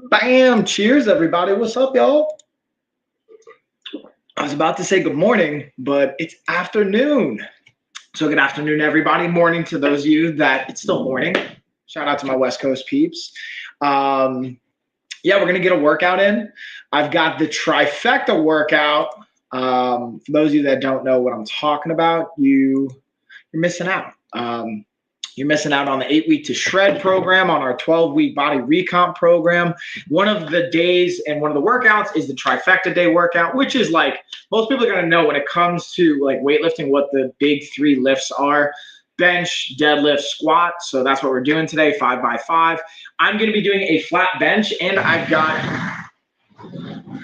Bam! Cheers, everybody. What's up, y'all? I was about to say good morning, but it's afternoon. So good afternoon, everybody. Morning to those of you that it's still morning. Shout out to my West Coast peeps. Yeah, we're gonna get a workout in. I've got the Trifecta workout. For those of you that don't know what I'm talking about, you're missing out. You're missing out on the 8-week to shred program, on our 12-week body recomp program. One of the days and one of the workouts is the Trifecta day workout, which is like most people are going to know when it comes to like weightlifting what the big 3 lifts are: bench, deadlift, squat. So that's what we're doing today, 5x5. I'm going to be doing a flat bench, and I've got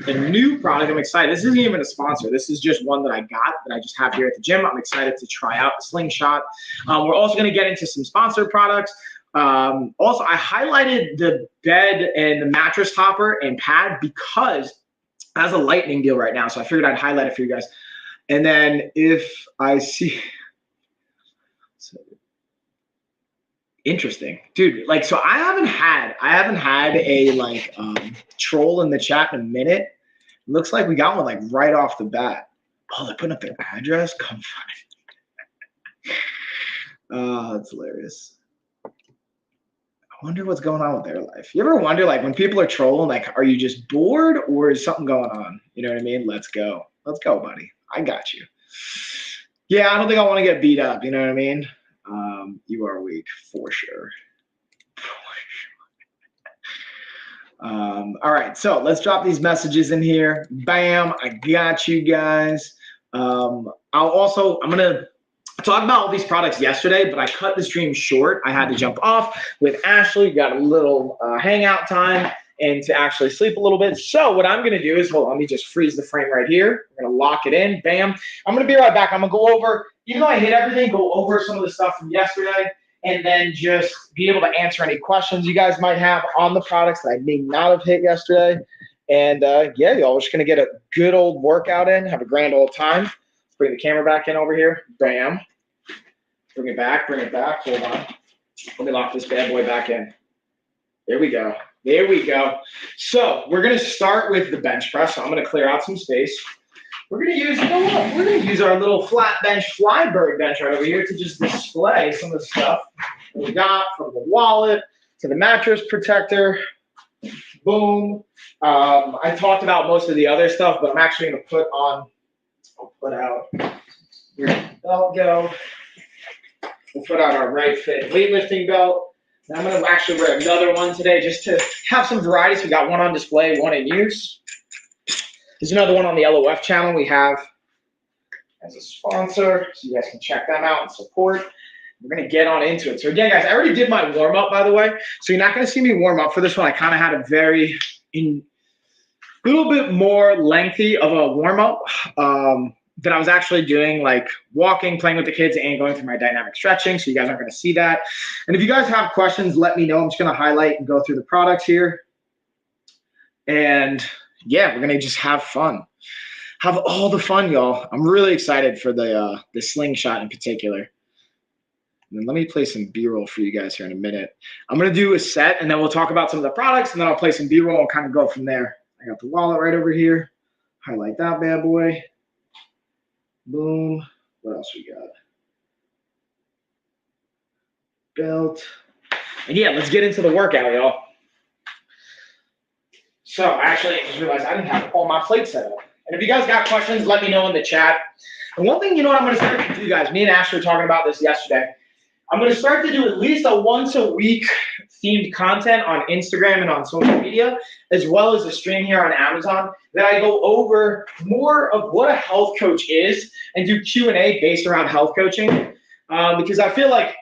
a new product. I'm excited. This isn't even a sponsor. This is just one that I got that I just have here at the gym. I'm excited to try out the Slingshot. We're also going to get into some sponsored products. Also, I highlighted the bed and the mattress topper and pad because it has a lightning deal right now. So I figured I'd highlight it for you guys. And then if I see... Interesting, dude. Like, so I haven't had a like troll in the chat in a minute. Looks like we got one like right off the bat. Oh, they're putting up their address. Come find. Oh, that's hilarious. I wonder what's going on with their life. You ever wonder, like, when people are trolling, like, are you just bored or is something going on? You know what I mean? Let's go, buddy. I got you. Yeah, I don't think I want to get beat up. You know what I mean? You are weak for sure. All right, so let's drop these messages in here. Bam, I got you guys. I'm gonna talk about all these products yesterday, but I cut the stream short. I had to jump off with Ashley, got a little hangout time, and to actually sleep a little bit. So what I'm gonna do is, hold on, let me just freeze the frame right here. I'm gonna lock it in, bam. I'm gonna be right back. I'm gonna go over, even though I hit everything, go over some of the stuff from yesterday, and then just be able to answer any questions you guys might have on the products that I may not have hit yesterday. And yeah, y'all, we're just gonna get a good old workout in, have a grand old time. Let's bring the camera back in over here, bam. Bring it back, hold on. Let me lock this bad boy back in. There we go. So we're gonna start with the bench press. So I'm gonna clear out some space. We're gonna use, you know what? We're gonna use our little flat bench, Flybird bench right over here to just display some of the stuff that we got, from the wallet to the mattress protector. Boom. I talked about most of the other stuff, but I'm actually gonna I'll put out your belt go. We'll put out our right fit weightlifting belt. And I'm gonna actually wear another one today just to have some variety. So we got one on display, one in use. There's another one on the LOF channel we have as a sponsor, so you guys can check them out and support. We're going to get on into it. So again, guys, I already did my warm-up, by the way, so you're not going to see me warm up for this one. I kind of had a little bit more lengthy of a warm-up that I was actually doing, like walking, playing with the kids, and going through my dynamic stretching, so you guys aren't going to see that. And if you guys have questions, let me know. I'm just going to highlight and go through the products here. And yeah, we're gonna just have fun, have all the fun, y'all. I'm really excited for the Slingshot in particular. And then let me play some B-roll for you guys here in a minute. I'm gonna do a set, and then we'll talk about some of the products, and then I'll play some B-roll and kind of go from there. I got the wallet right over here. Highlight that bad boy. Boom. What else we got? Belt. And yeah, let's get into the workout, y'all. So actually, I just realized I didn't have all my plates set up. And if you guys got questions, let me know in the chat. And one thing, you know what I'm going to start to do, guys, me and Ashley were talking about this yesterday. I'm going to start to do at least a once-a-week themed content on Instagram and on social media, as well as a stream here on Amazon, that I go over more of what a health coach is and do Q&A based around health coaching. Because I feel like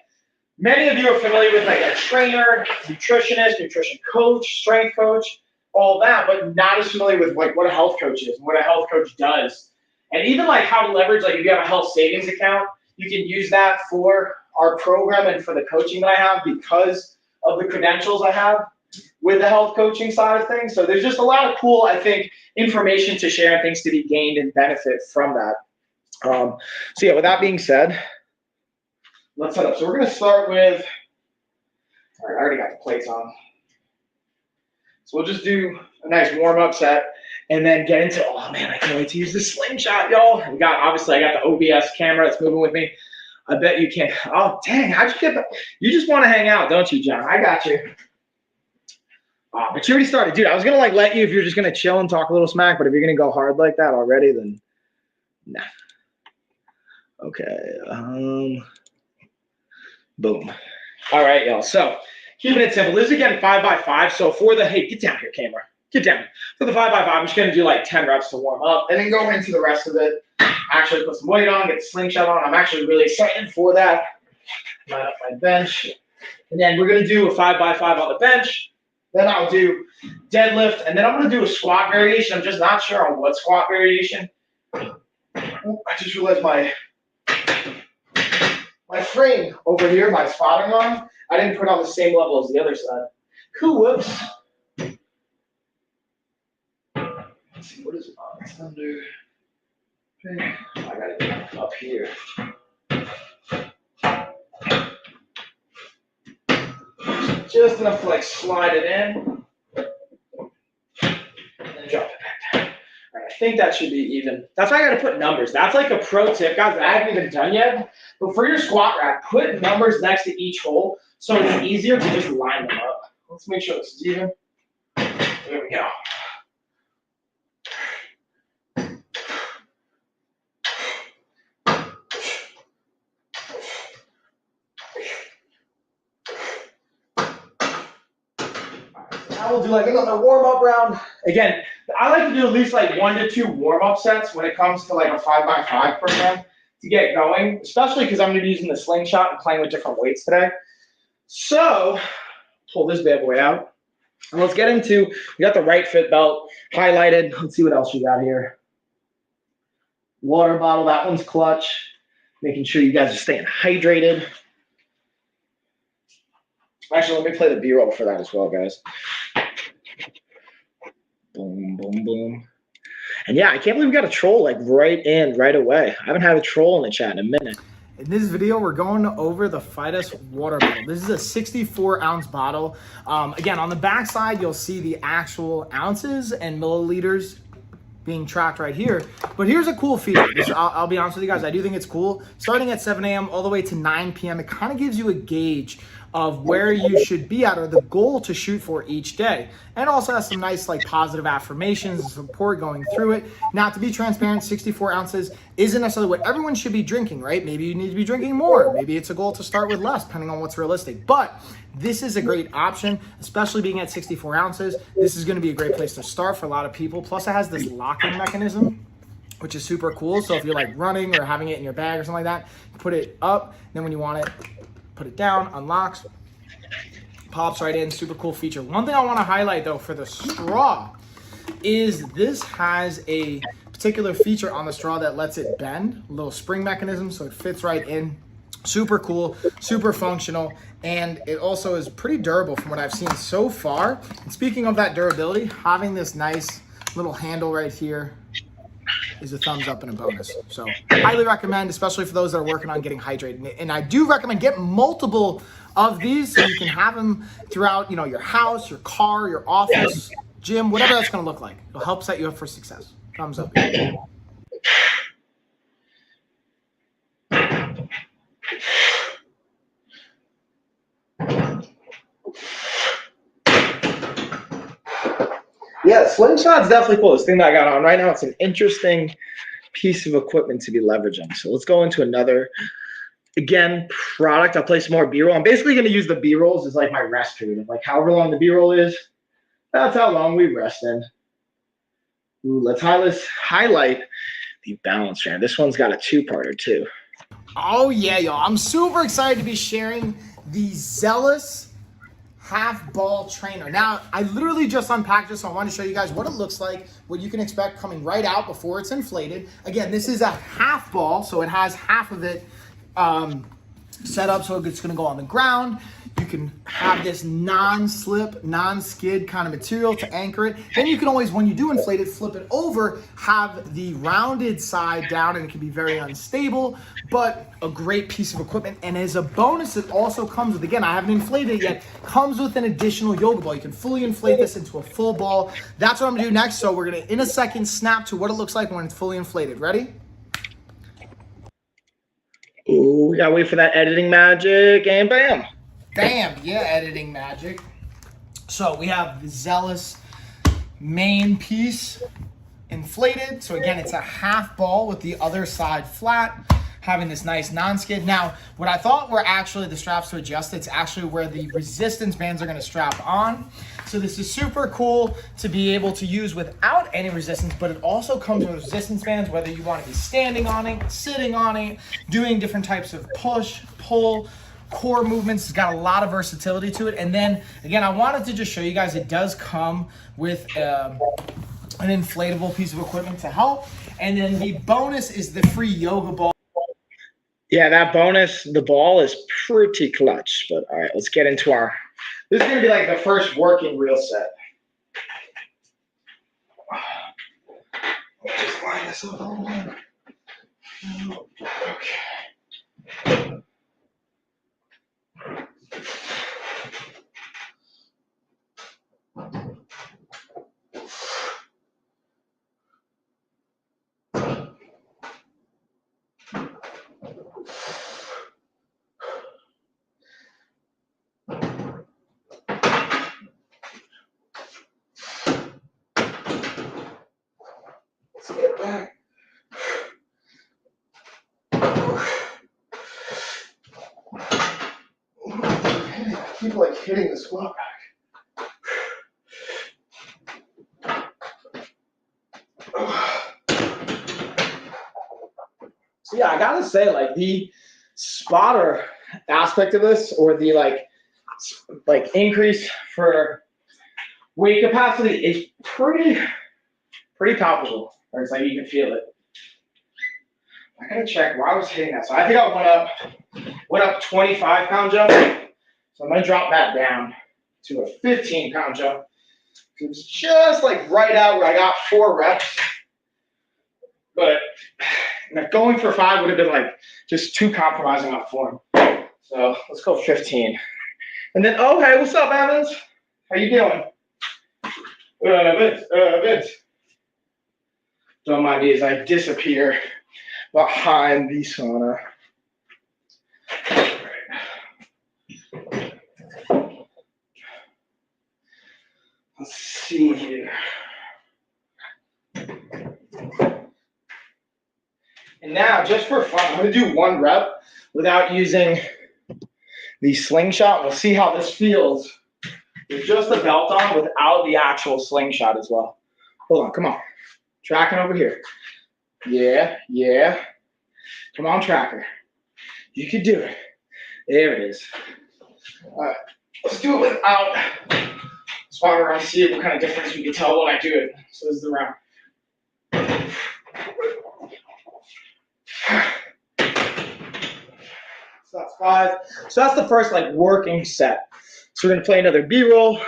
many of you are familiar with like a trainer, nutritionist, nutrition coach, strength coach, all that, but not as familiar with like what a health coach is and what a health coach does. And even like how to leverage, like if you have a health savings account, you can use that for our program and for the coaching that I have because of the credentials I have with the health coaching side of things. So there's just a lot of cool, I think, information to share and things to be gained and benefit from that. So yeah, with that being said, let's set up. So we're going to start with, all right, I already got the plates on. So we'll just do a nice warm-up set and then get into, oh man, I can't wait to use this slingshot, y'all. Obviously I got the OBS camera that's moving with me. I bet you can't. Oh, dang, how'd you get that? You just want to hang out, don't you, John? I got you. But you already started. Dude, I was going to like let you if you're just going to chill and talk a little smack, but if you're going to go hard like that already, then nah. Okay. Boom. All right, y'all. So keeping it simple. This is again 5x5. So for the, hey, get down here, camera. Get down. For the 5x5, I'm just going to do like 10 reps to warm up and then go into the rest of it. Actually put some weight on, get the slingshot on. I'm actually really excited for that. Line up my bench. And then we're going to do a 5x5 on the bench. Then I'll do deadlift. And then I'm going to do a squat variation. I'm just not sure on what squat variation. I just realized my frame over here, my spotting line, I didn't put on the same level as the other side. Cool, whoops. Let's see, what is it on? It's under. Okay. I gotta get up here. Just enough to like slide it in. And then drop it back down. All right, I think that should be even. That's why I gotta put numbers. That's like a pro tip, guys, that I haven't even done yet. But for your squat rack, put numbers next to each hole so it's easier to just line them up. Let's make sure this is even. There we go. Now we'll do like another warm-up round. Again, I like to do at least like 1 to 2 warm-up sets when it comes to like a 5x5 program to get going, especially because I'm going to be using the slingshot and playing with different weights today. So, pull this bad boy out. And let's get into, we got the right fit belt highlighted. Let's see what else we got here. Water bottle, that one's clutch. Making sure you guys are staying hydrated. Actually, let me play the B-roll for that as well, guys. Boom, boom, boom. And yeah, I can't believe we got a troll like right away. I haven't had a troll in the chat in a minute. In this video, we're going over the Fidus water bottle. This is a 64-ounce bottle. Again, on the back side, you'll see the actual ounces and milliliters being tracked right here. But here's a cool feature. I'll be honest with you guys, I do think it's cool. Starting at 7 a.m. all the way to 9 p.m., it kind of gives you a gauge of where you should be at or the goal to shoot for each day. And also has some nice like positive affirmations and support going through it. Now, to be transparent, 64 ounces isn't necessarily what everyone should be drinking, right? Maybe you need to be drinking more. Maybe it's a goal to start with less, depending on what's realistic. But this is a great option, especially being at 64 ounces. This is gonna be a great place to start for a lot of people. Plus it has this locking mechanism, which is super cool. So if you're like running or having it in your bag or something like that, put it up, then when you want it, put it down, unlocks, pops right in, super cool feature. One thing I wanna highlight though for the straw is this has a particular feature on the straw that lets it bend, a little spring mechanism, so it fits right in. Super cool, super functional, and it also is pretty durable from what I've seen so far. And speaking of that durability, having this nice little handle right here is a thumbs up and a bonus. So highly recommend, especially for those that are working on getting hydrated. And I do recommend get multiple of these so you can have them throughout, your house, your car, your office, gym, whatever that's gonna look like. It'll help set you up for success. Thumbs up. Yeah, slingshot's definitely cool. This thing that I got on right now, it's an interesting piece of equipment to be leveraging. So let's go into another, again, product. I'll play some more B-roll. I'm basically going to use the B-rolls as like my rest period. Like however long the B-roll is, that's how long we rest in. Ooh, let's highlight the balance strand. This one's got a two-parter too. Oh yeah, y'all. I'm super excited to be sharing the Zealous half ball trainer. Now, I literally just unpacked this, so I want to show you guys what it looks like, what you can expect coming right out before it's inflated. Again, this is a half ball, so it has half of it set up so it's going to go on the ground. You can have this non-slip, non-skid kind of material to anchor it. Then you can always, when you do inflate it, flip it over, have the rounded side down, and it can be very unstable, but a great piece of equipment. And as a bonus, it also comes with, again, I haven't inflated it yet, comes with an additional yoga ball. You can fully inflate this into a full ball. That's what I'm gonna do next. So we're gonna, in a second, snap to what it looks like when it's fully inflated. Ready? Ooh, we gotta wait for that editing magic, and bam. Bam, yeah, editing magic. So we have the Zealous main piece inflated. So again, it's a half ball with the other side flat, having this nice non-skid. Now, what I thought were actually the straps to adjust, it's actually where the resistance bands are gonna strap on. So this is super cool to be able to use without any resistance, but it also comes with resistance bands, whether you wanna be standing on it, sitting on it, doing different types of push, pull, core movements. It's got a lot of versatility to it. And then again, I wanted to just show you guys, it does come with an inflatable piece of equipment to help. And then the bonus is the free yoga ball. Yeah, that bonus, the ball is pretty clutch. But all right, let's get into our, this is gonna be like the first working reel set. Let's just line this up a little bit. Okay. Let's get back. I keep like hitting the squat rack. So yeah, I gotta say, like the spotter aspect of this, or the like increase for weight capacity, is pretty palpable. Or it's like you can feel it. I gotta check where I was hitting that. So I think I went up 25-pound jump. So I'm gonna drop that down to a 15-pound jump. It's just like right out where I got 4 reps. But going for 5 would have been like just too compromising on form. So let's go 15. And then, oh, hey, what's up, Evans? How you doing? Vince. Don't mind me as I disappear behind the sauna. Let's see here. And now, just for fun, I'm going to do 1 rep without using the slingshot. We'll see how this feels with just the belt on without the actual slingshot as well. Hold on, come on. Tracking over here. Yeah. Come on, tracker. You can do it. There it is. All right, let's do it without. That's why we're going to see what kind of difference we can tell when I do it. So this is the round. So that's 5. So that's the first like working set. So we're gonna play another B-roll,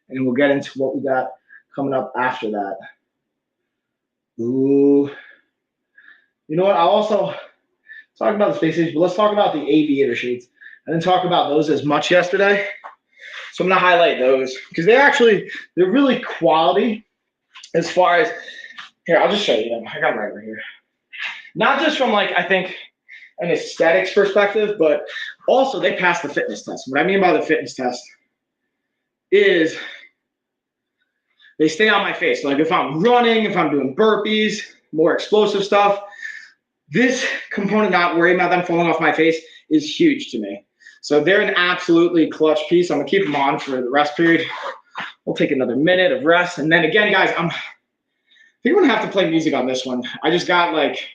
and we'll get into what we got coming up after that. Ooh. You know what? I'll also talk about the space age, but let's talk about the aviator shades. I didn't talk about those as much yesterday. So I'm gonna highlight those because they're really quality as far as, here, I'll just show you them. I got them right over here. Not just from like, I think, an aesthetics perspective, but also they pass the fitness test. What I mean by the fitness test is they stay on my face. Like if I'm running, if I'm doing burpees, more explosive stuff, this component, not worrying about them falling off my face, is huge to me. So they're an absolutely clutch piece. I'm gonna keep them on for the rest period. We'll take another minute of rest. And then again, guys, I think I'm gonna have to play music on this one. I just got like,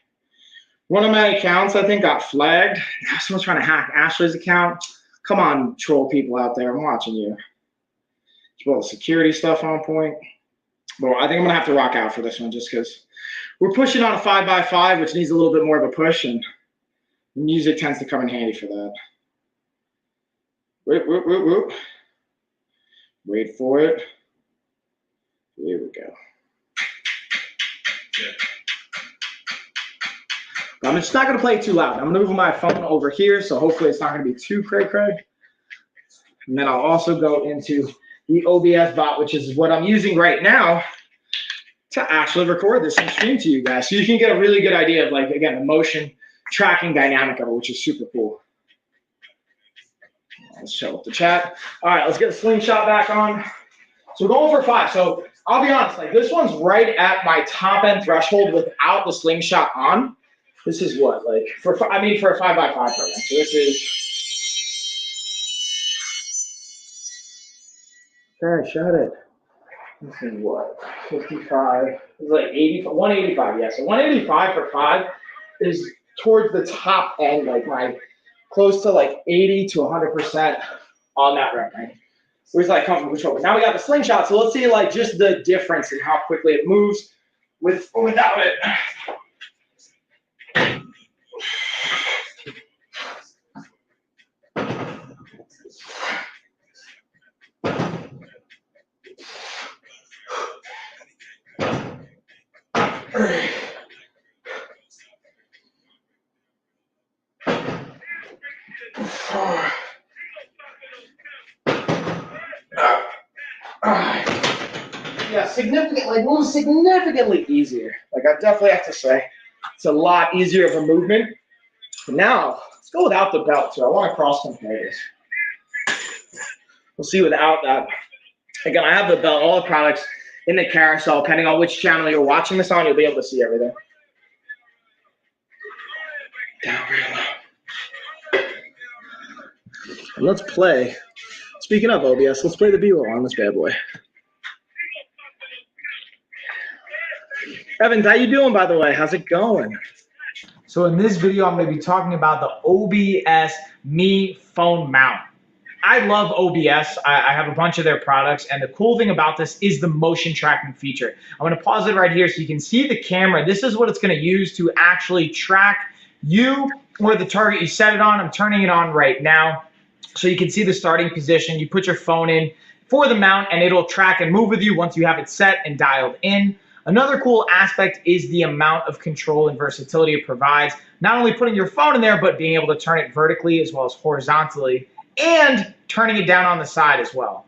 one of my accounts, I think, got flagged. Someone's trying to hack Ashley's account. Come on, troll people out there. I'm watching you. Well, the security stuff on point. But I think I'm going to have to rock out for this one just because we're pushing on a 5x5, which needs a little bit more of a push, and music tends to come in handy for that. Wait, wait, wait, wait. Wait for it. Here we go. I'm just not going to play it too loud. I'm going to move my phone over here, so hopefully it's not going to be too cray-cray. And then I'll also go into the OBS bot, which is what I'm using right now to actually record this and stream to you guys. So you can get a really good idea of, like, again, the motion tracking dynamic of it, which is super cool. Let's show up the chat. All right, let's get the slingshot back on. So we're going for 5. So I'll be honest, like, this one's right at my top end threshold without the slingshot on. This is what, like, for a 5x5 program. So this is, okay, shut it. This is what, 55, this is like 185, yeah. So 185 for 5 is towards the top end, like my, close to like 80 to 100% on that rep, right? Where's that comfortable control? But now we got the slingshot, so let's see like just the difference in how quickly it moves with or without it. Yeah, moves significantly easier. Like, I definitely have to say, it's a lot easier of a movement. Now, let's go without the belt too. I want to cross compare this. We'll see without that. Again, I have the belt, all the products in the carousel. Depending on which channel you're watching this on, you'll be able to see everything. Down real low. And let's play. Speaking of OBS, let's play the B-roll on this bad boy. Evans, how you doing, by the way? How's it going? So in this video, I'm going to be talking about the OBS Me phone mount. I love OBS. I have a bunch of their products, and the cool thing about this is the motion tracking feature. I'm going to pause it right here so you can see the camera. This is what it's going to use to actually track you or the target you set it on. I'm turning it on right now so you can see the starting position. You put your phone in for the mount, and it'll track and move with you once you have it set and dialed in. Another cool aspect is the amount of control and versatility it provides. Not only putting your phone in there, but being able to turn it vertically as well as horizontally, and turning it down on the side as well.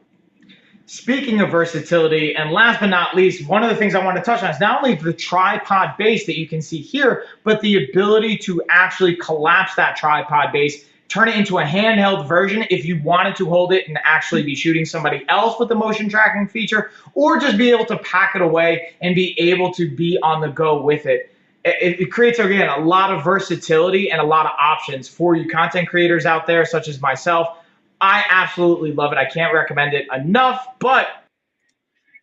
Speaking of versatility, and last but not least, one of the things I want to touch on is not only the tripod base that you can see here, but the ability to actually collapse that tripod base, turn it into a handheld version if you wanted to hold it and actually be shooting somebody else with the motion tracking feature, or just be able to pack it away and be able to be on the go with it. It creates, again, a lot of versatility and a lot of options for you content creators out there, such as myself. I absolutely love it. I can't recommend it enough,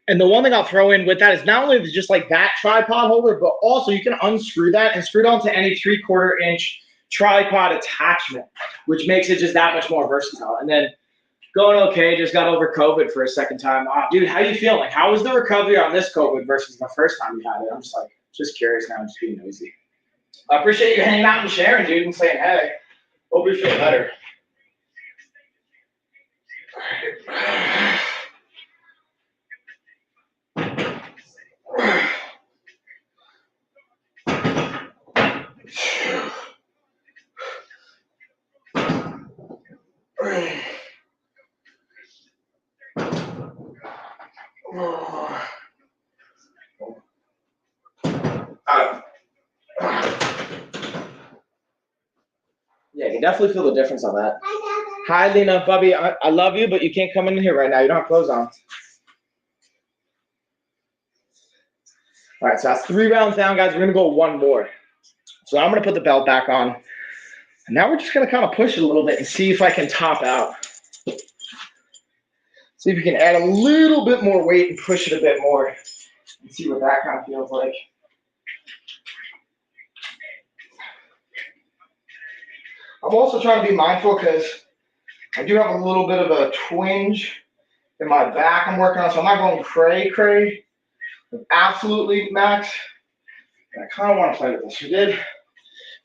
and the one thing I'll throw in with that is not only just like that tripod holder, but also you can unscrew that and screw it onto any 3/4 inch tripod attachment, which makes it just that much more versatile. And then going okay, just got over COVID for a second time. Dude, how you feel? Like, how was the recovery on this COVID versus the first time you had it? I'm just curious now, just being nosy. I appreciate you hanging out and sharing, dude, and saying, hey, hope you feel better. Yeah, you can definitely feel the difference on that. Hi, Lena, Bubby, I love you, but you can't come in here right now. You don't have clothes on. All right, so that's 3 rounds down, guys. We're going to go 1 more. So I'm going to put the belt back on. And now we're just going to kind of push it a little bit and see if I can top out. See if we can add a little bit more weight and push it a bit more and see what that kind of feels like. I'm also trying to be mindful because I do have a little bit of a twinge in my back I'm working on, so I'm not going cray, absolutely max. And I kind of want to play with this. We did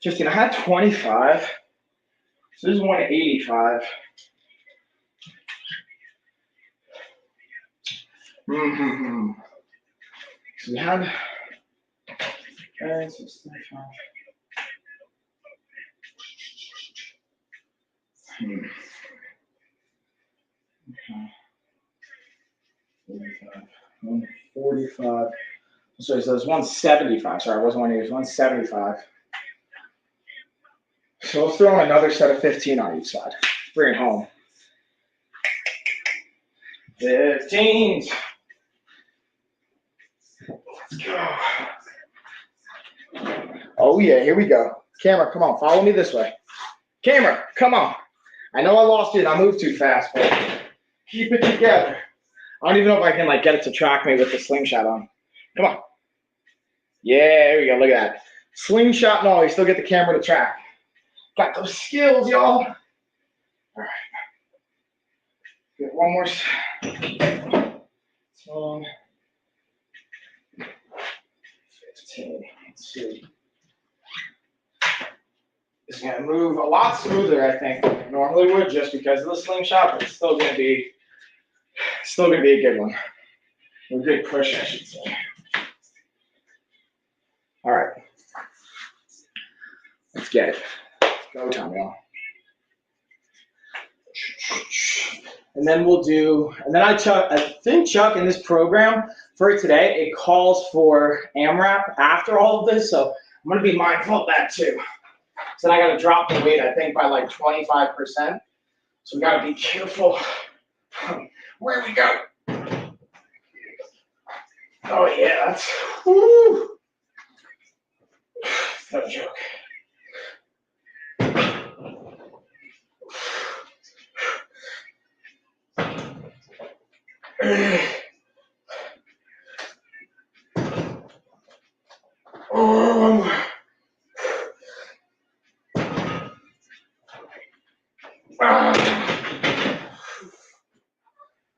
15. I had 25. So this is 185. Mm-hmm. So we had, okay, so it's 35. Okay. 45. 145. Sorry, so it's 175. Sorry, I wasn't 180, it was 175. So let's throw in another set of 15 on each side. Bring it home. 15s. Let's go. Oh yeah, here we go. Camera, come on, follow me this way. Camera, come on. I know I lost it, I moved too fast, but keep it together. I don't even know if I can like get it to track me with the slingshot on. Come on. Yeah, there we go, look at that. Slingshot and all, you still get the camera to track. Got those skills, y'all. All right. Get one more. So, 15. Let's see. It's gonna move a lot smoother, I think, than it normally would, just because of the slingshot, but it's still gonna be a good one. A good push, I should say. All right. Let's get it. Let's go time, y'all. And then we'll do, and then I think Chuck in this program for today, it calls for AMRAP after all of this, so I'm gonna be mindful of that too. So then I gotta drop the weight, I think by like 25%. So we gotta be careful where we go. Oh yeah, that's, whoo. No joke. Oh.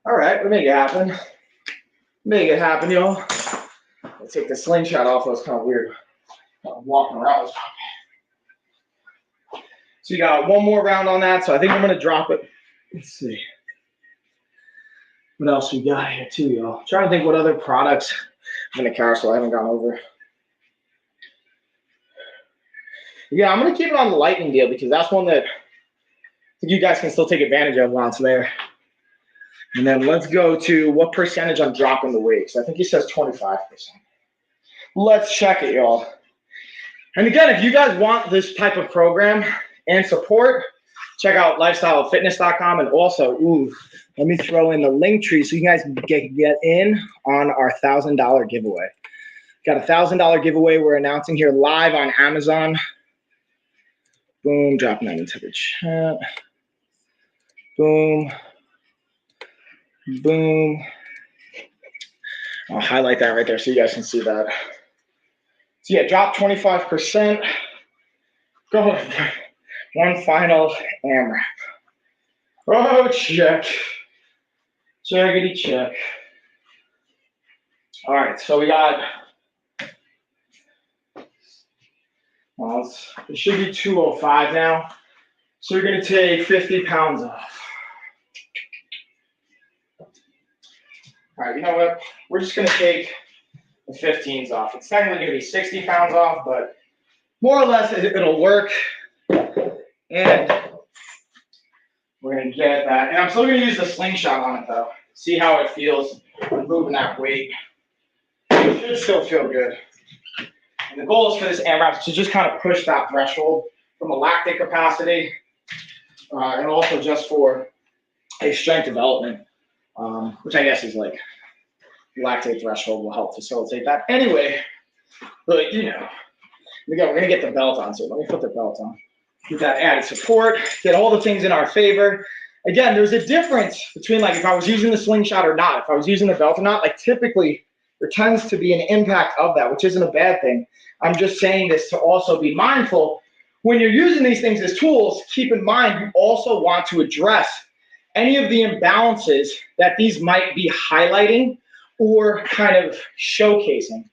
All right, we'll make it happen. Make it happen, y'all. Let's take the slingshot off. That was kind of weird. I'm walking around with it. So you got one more round on that. So I think I'm gonna drop it. Let's see. What else we got here too, y'all? Trying to think what other products in the carousel I haven't gone over. Yeah, I'm gonna keep it on the lightning deal because that's one that I think you guys can still take advantage of while it's there. And then let's go to what percentage I'm dropping the weight. So I think he says 25%. Let's check it, y'all. And again, if you guys want this type of program and support, check out lifestylefitness.com. And also, let me throw in the link tree so you guys can get in on our $1,000 giveaway. Got a $1,000 giveaway we're announcing here live on Amazon. Boom, dropping that into the chat. Boom. Boom. I'll highlight that right there so you guys can see that. So yeah, drop 25%. Go ahead. One final AMRAP. Oh, check. Checkity check. All right, so we got, well, it should be 205 now. So you're gonna take 50 pounds off. All right, you know what? We're just gonna take the 15s off. It's technically gonna be 60 pounds off, but more or less it'll work. And we're gonna get that. And I'm still gonna use the slingshot on it though. See how it feels when moving that weight. It should still feel good. And the goal is for this AMRAP to just kind of push that threshold from a lactic capacity, and also just for a strength development, which I guess is like lactate threshold will help facilitate that. Anyway, but you know, we're gonna get the belt on. So let me put the belt on. Get that added support. Get all the things in our favor. Again, there's a difference between like if I was using the slingshot or not. If I was using the belt or not, like typically there tends to be an impact of that, which isn't a bad thing. I'm just saying this to also be mindful. When you're using these things as tools, keep in mind you also want to address any of the imbalances that these might be highlighting or kind of showcasing.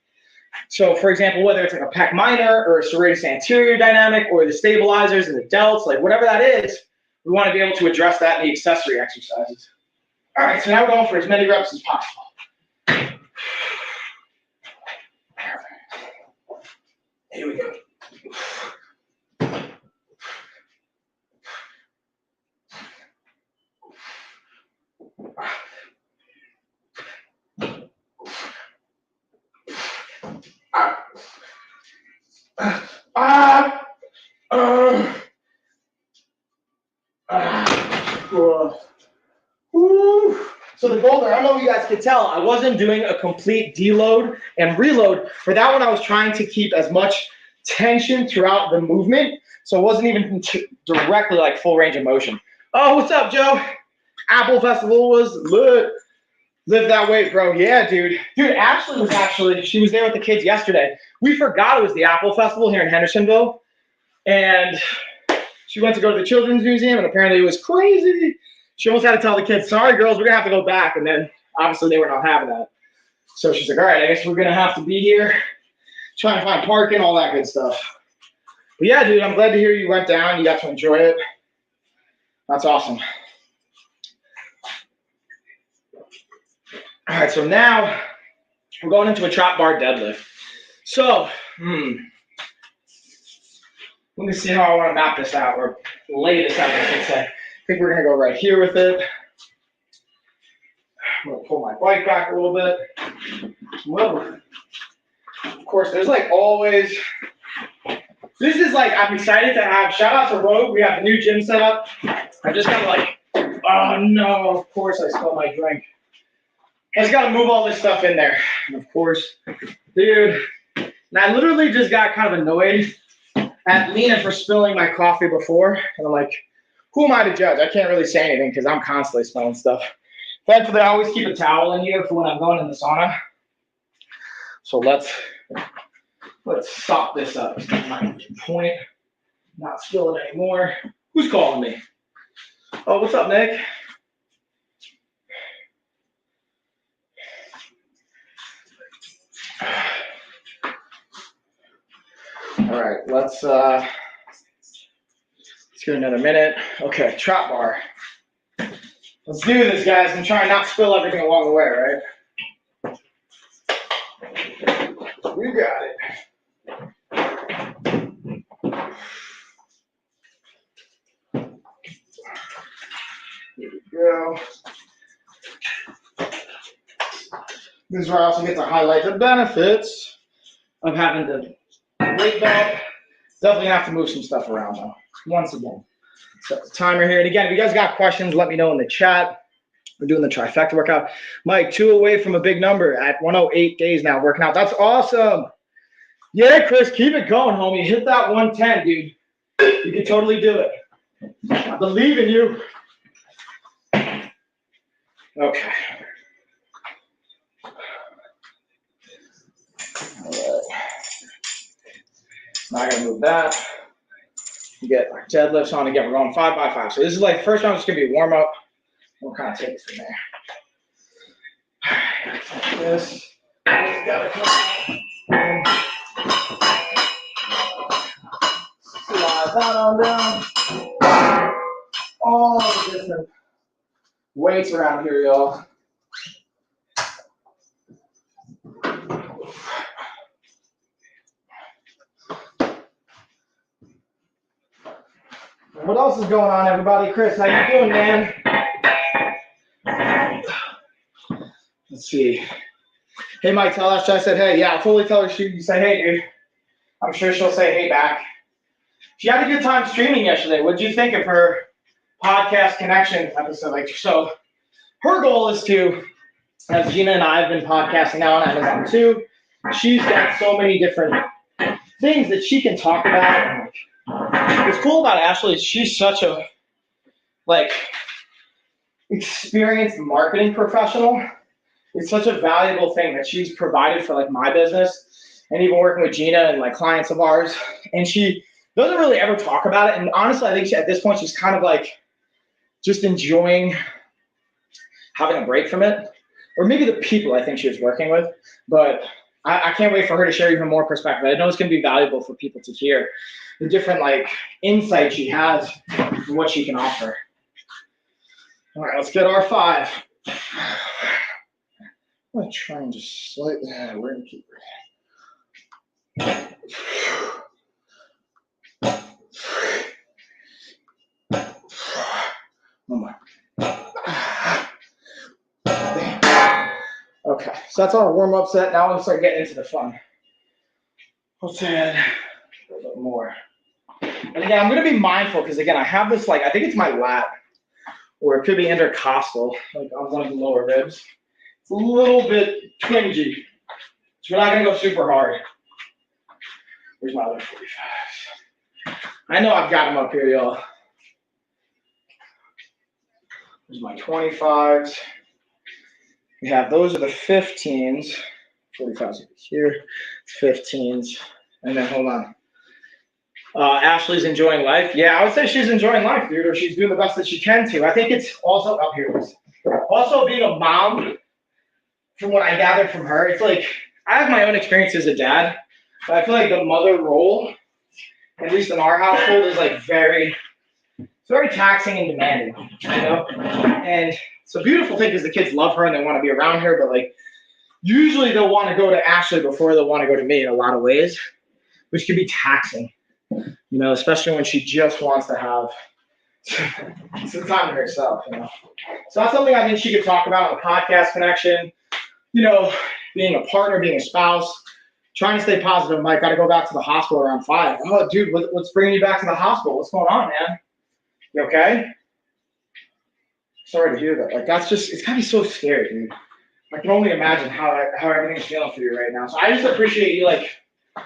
So for example, whether it's like a pec minor or a serratus anterior dynamic or the stabilizers and the delts, like whatever that is, we want to be able to address that in the accessory exercises. All right, so now we're going for as many reps as possible. Here we go. So the goal there, I don't know if you guys could tell, I wasn't doing a complete deload and reload. For that one, I was trying to keep as much tension throughout the movement, so it wasn't even directly like full range of motion. Oh, what's up, Joe? Apple Festival was lit. Live that weight, bro. Yeah, dude. Dude, she was there with the kids yesterday. We forgot it was the Apple Festival here in Hendersonville, and she went to go to the Children's Museum, and apparently it was crazy. She almost had to tell the kids, sorry, girls, we're going to have to go back. And then, obviously, they were not having that. So she's like, all right, I guess we're going to have to be here, try and find parking, all that good stuff. But yeah, dude, I'm glad to hear you went down. You got to enjoy it. That's awesome. All right, so now we're going into a trap bar deadlift. So, let me see how I want to map this out, or lay this out, I should say. I think we're going to go right here with it. I'm going to pull my bike back a little bit. Whoa. Of course, there's like always, this is like, I'm excited to have, shout out to Rogue, we have the new gym set up. I'm just kind of like, oh no, of course I spilled my drink. I just got to move all this stuff in there. And of course, dude, and I literally just got kind of annoyed at Lena for spilling my coffee before. And I'm like, who am I to judge? I can't really say anything because I'm constantly spilling stuff. Thankfully, I always keep a towel in here for when I'm going in the sauna. So let's stop this up. My point, not spill it anymore. Who's calling me? Oh, what's up, Nick? All right, let's give it another minute. Okay, trap bar. Let's do this, guys. I'm trying not to spill everything along the way, right? You got it. Here we go. This is where I also get to highlight the benefits of having the weight belt. Definitely have to move some stuff around though. Once again, set the timer here. And again, if you guys got questions, let me know in the chat. We're doing the trifecta workout. Mike, 2 away from a big number at 108 days now working out. That's awesome. Yeah, Chris, keep it going, homie. Hit that 110, dude. You can totally do it. I believe in you. Okay. All right. Now I gotta move that. You get our deadlifts on again. We're going 5 by 5. So this is like first round is gonna be warm up. We'll kind of take it from there. Like this. Gotta come. Slide that on down. All the different weights around here, y'all. What else is going on, everybody? Chris, how you doing, man? Let's see. Hey, Mike, tell Ashley I said hey. Yeah, I'll totally tell her you say hey, dude. I'm sure she'll say hey back. She had a good time streaming yesterday. What did you think of her podcast connection episode? Like, so her goal is to, as Gina and I have been podcasting now on Amazon too, she's got so many different things that she can talk about. And what's cool about Ashley is she's such a experienced marketing professional. It's such a valuable thing that she's provided for my business and even working with Gina and clients of ours. And she doesn't really ever talk about it. And honestly, I think at this point, she's kind of just enjoying having a break from it, or maybe the people I think she was working with. But I can't wait for her to share even more perspective. I know it's going to be valuable for people to hear the different insight she has and what she can offer. All right, let's get our 5. I'm going to try and just slightly, we're going to keep it. One more. Okay, so that's our warm-up set. Now let's start getting into the fun. Let's add a little bit more. And again, I'm going to be mindful because, again, I have this, like, I think it's my lat, or it could be intercostal, like on one of the lower ribs. It's a little bit twingy. So we're not going to go super hard. Where's my other 45s? I know I've got them up here, y'all. There's my 25s. We have, those are the 15s. 45s over here, 15s. And then, hold on. Ashley's enjoying life. Yeah, I would say she's enjoying life, dude, or she's doing the best that she can to. I think it's also up here. Also, being a mom, from what I gathered from her, it's like, I have my own experience as a dad, but I feel like the mother role, at least in our household, is like very taxing and demanding, you know? And it's a beautiful thing because the kids love her and they want to be around her, but like, usually they'll want to go to Ashley before they'll want to go to me in a lot of ways, which can be taxing. You know, especially when she just wants to have some time to herself, you know. So that's something I think she could talk about on the podcast connection. You know, being a partner, being a spouse, trying to stay positive. Mike, got to go back to the hospital around 5. Oh, dude, what's bringing you back to the hospital? What's going on, man? You okay? Sorry to hear that. Like, that's just, it's gotta be so scary, dude. I can only imagine how everything's feeling for you right now. So I just appreciate you, like,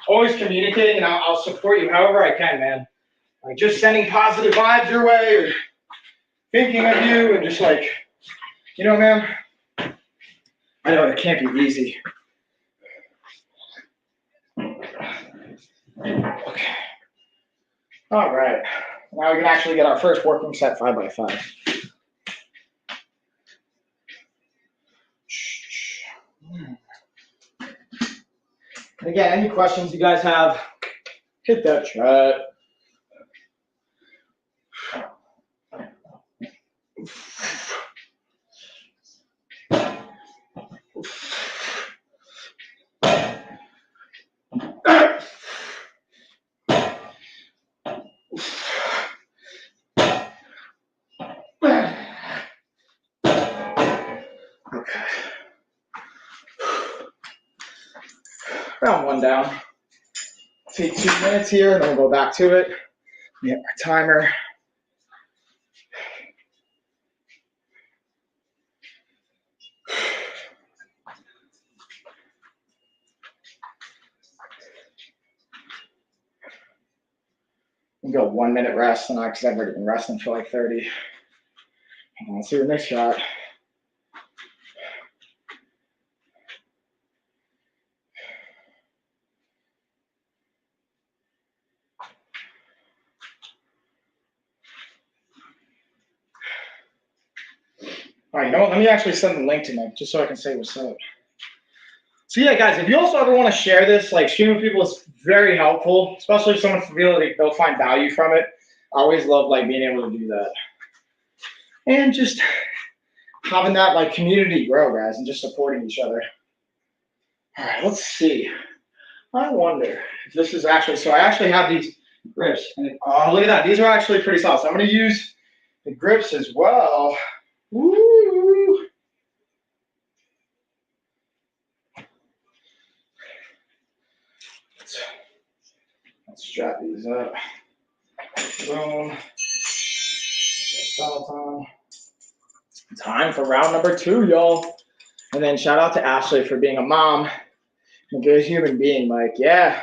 always communicating, and I'll support you however I can, man. Like, just sending positive vibes your way, or thinking of you, and just like, you know, man, I know it can't be easy. Okay. All right. Now we can actually get our first working set 5x5. And again, any questions you guys have, hit that chat. Okay. Round 1 down. Take 2 minutes here, and then we'll go back to it. Get my timer. We'll go 1 minute rest tonight because I've already been resting for like 30. Let's see the next shot. All right, you know what? Let me actually send the link to Mike just so I can say what's up. So yeah, guys, if you also ever want to share this, like streaming with people is very helpful, especially if someone feels like they'll find value from it. I always love like being able to do that. And just having that like community grow, guys, and just supporting each other. All right, let's see. I wonder if this is actually, so I actually have these grips. And oh, look at that. These are actually pretty solid. So I'm going to use the grips as well. Woo! Let's strap these up. Boom. Time for round number 2, y'all. And then shout out to Ashley for being a mom. A good human being, Mike. Yeah.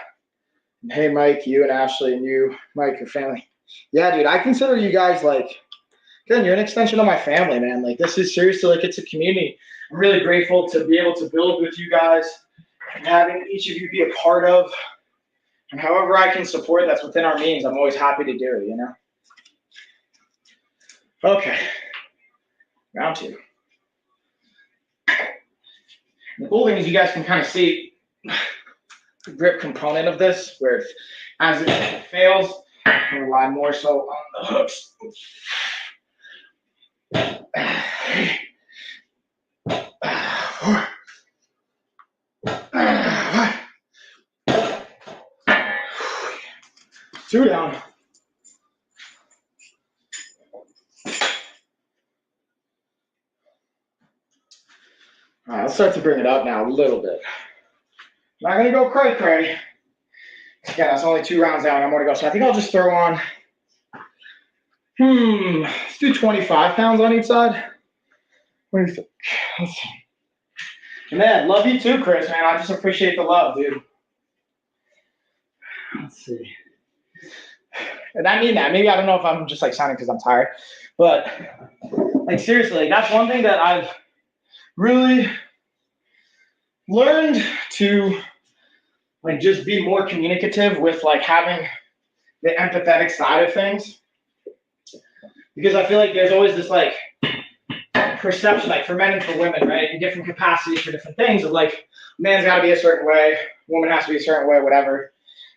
And hey, Mike, you and Ashley and you, Mike, your family. Yeah, dude, I consider you guys like, again, you're an extension of my family, man. Like, this is seriously, like, it's a community. I'm really grateful to be able to build with you guys and having each of you be a part of. And however I can support that's within our means, I'm always happy to do it, you know? Okay. Round 2. The cool thing is you guys can kind of see the grip component of this, where as it fails, I rely more so on the hooks. 2 down. All right, let's start to bring it up now a little bit. Not gonna go cray. Again, that's only 2 rounds down. I'm gonna go. So I think I'll just throw on. Let's do 25 pounds on each side. What do you think? Let's see. Man, love you too, Chris, man. I just appreciate the love, dude. Let's see. And I mean that. Maybe I don't know if I'm just like sounding because I'm tired, but like seriously, that's one thing that I've really learned to like just be more communicative with, like having the empathetic side of things. Because I feel like there's always this like perception, like for men and for women, right, in different capacities for different things of like, man's got to be a certain way, woman has to be a certain way, whatever.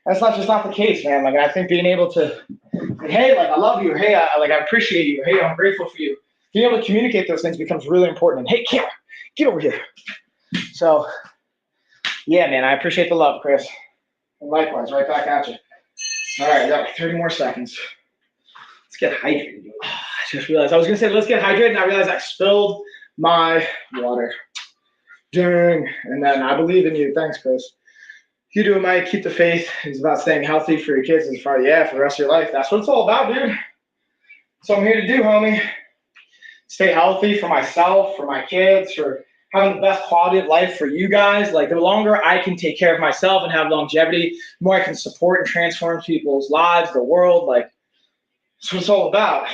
That's not the case, man. Like, I think being able to, like, hey, like, I love you, or hey, I appreciate you, or hey, I'm grateful for you. Being able to communicate those things becomes really important. And hey, Kara, get over here. So, yeah, man, I appreciate the love, Chris. And likewise, right back at you. All right, got like 30 more seconds. Let's get hydrated. I just realized I was gonna say let's get hydrated, and I realized I spilled my water. Dang. And then I believe in you. Thanks, Chris. You do it, Mike. Keep the faith. It's about staying healthy for your kids and for the rest of your life. That's what it's all about, dude. That's what I'm here to do, homie. Stay healthy for myself, for my kids, for having the best quality of life for you guys. Like, the longer I can take care of myself and have longevity, the more I can support and transform people's lives, the world. Like, that's what it's all about.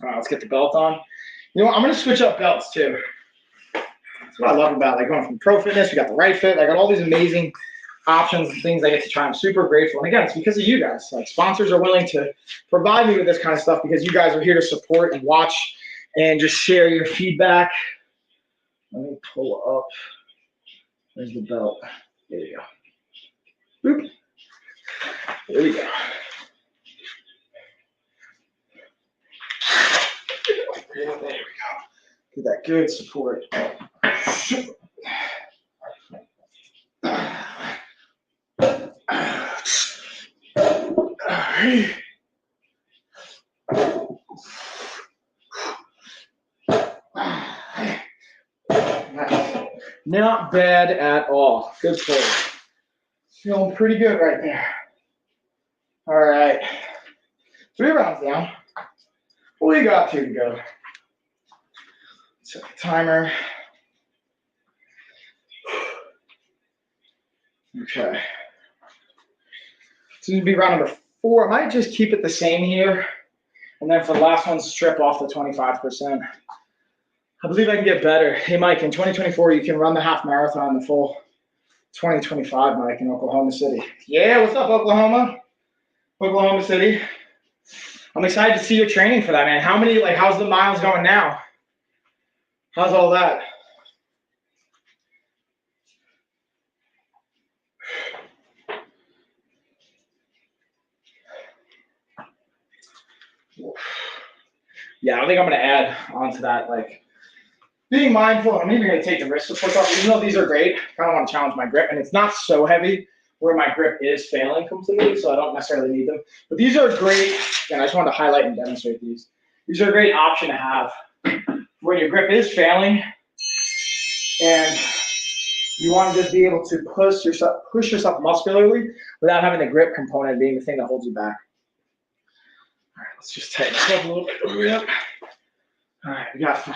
All right, let's get the belt on. You know what? I'm going to switch up belts, too. That's what I love about, like, going from Pro Fitness. We got the Right Fit. I got all these amazing options and things I get to try. I'm super grateful. And again, it's because of you guys. Like, sponsors are willing to provide me with this kind of stuff because you guys are here to support and watch and just share your feedback. Let me pull up. There's the belt. There you go. Boop. There we go. There we go. Get that good support. Not bad at all. Good pull. Feeling pretty good right there. All right. 3 rounds down. What we got 2 to go? Set the timer. Okay. This is gonna be round number 4. I might just keep it the same here. And then for the last one, strip off the 25%. I believe I can get better. Hey, Mike, in 2024, you can run the half marathon, the full 2025, Mike, in Oklahoma City. Yeah, what's up, Oklahoma? Oklahoma City. I'm excited to see your training for that, man. How's the miles going now? How's all that? Yeah, I think I'm going to add onto that, like, being mindful. I'm even going to take the wrist supports off, even though these are great. I kind of want to challenge my grip, and it's not so heavy where my grip is failing completely, so I don't necessarily need them. But these are great, and I just wanted to highlight and demonstrate these. These are a great option to have when your grip is failing, and you want to just be able to push yourself muscularly without having the grip component being the thing that holds you back. All right, let's just tighten this up a little bit. Hurry up. All right, we got 5.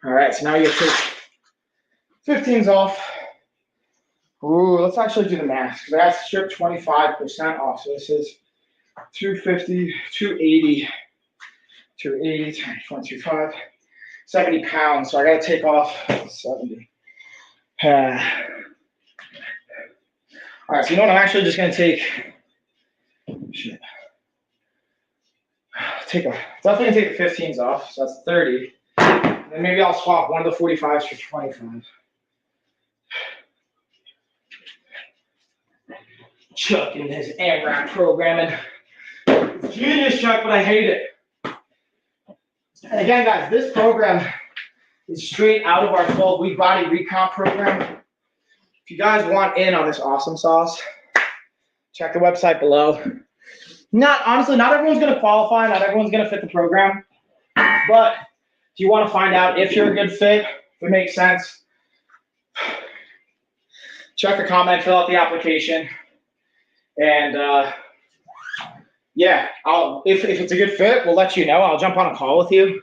All right, so now you get to 15s off. Ooh, let's actually do the math because I got stripped 25% off. So this is 250, 280, 280, 0.25, 70 pounds. So I got to take off 70. All right, so you know what? I'm actually just going to take. Shit. Definitely going to take the 15s off. So that's 30. And maybe I'll swap one of the 45s for 25. Chuck in his AMRAP programming. Genius, Chuck, but I hate it. And again, guys, this program is straight out of our 12-week body recomp program. If you guys want in on this awesome sauce, check the website below. Honestly, not everyone's going to qualify. Not everyone's going to fit the program. But if you want to find out if you're a good fit, if it makes sense, check the comment, fill out the application. And yeah, if it's a good fit, we'll let you know. I'll jump on a call with you.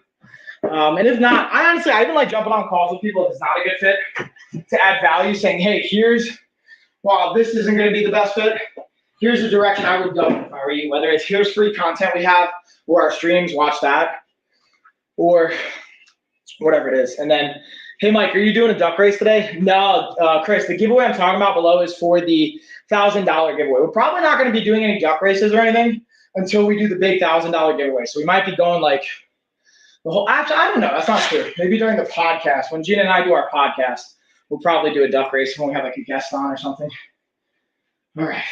And if not, I even like jumping on calls with people if it's not a good fit to add value, saying, hey, while this isn't going to be the best fit, here's the direction I would go if I were you. Whether it's here's free content we have or our streams, watch that, or whatever it is. And then, hey, Mike, are you doing a duck race today? No, Chris, the giveaway I'm talking about below is for the $1,000 giveaway. We're probably not going to be doing any duck races or anything until we do the big $1,000 giveaway. So we might be going like the whole, actually, I don't know. That's not true. Maybe during the podcast, when Gina and I do our podcast, we'll probably do a duck race when we have like a guest on or something. All right.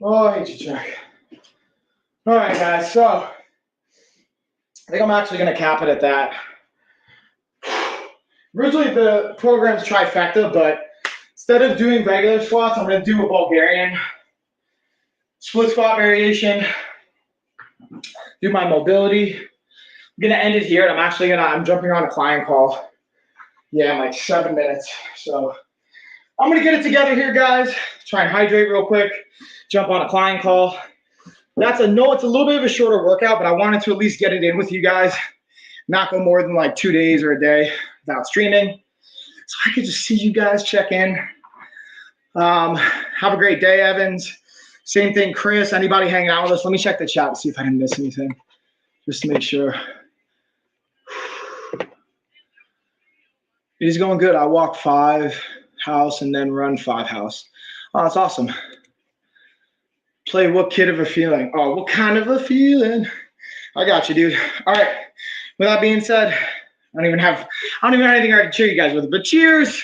Oh, I hate you, Chuck. All right, guys. So I think I'm actually going to cap it at that. Originally, the program's Trifecta, but instead of doing regular squats, I'm going to do a Bulgarian split squat variation, do my mobility. I'm going to end it here, and I'm jumping on a client call. Yeah, in like 7 minutes. So I'm going to get it together here, guys. Try and hydrate real quick, jump on a client call. It's a little bit of a shorter workout, but I wanted to at least get it in with you guys, not go more than like 2 days or a day without streaming. So I could just see you guys check in. Have a great day, Evans. Same thing, Chris. Anybody hanging out with us? Let me check the chat to see if I didn't miss anything, just to make sure. It is going good. I walk 5 house and then run 5 house. Oh, that's awesome. Play what kid of a feeling? Oh, what kind of a feeling? I got you, dude. All right. With that being said, I don't even have anything I can cheer you guys with, but cheers.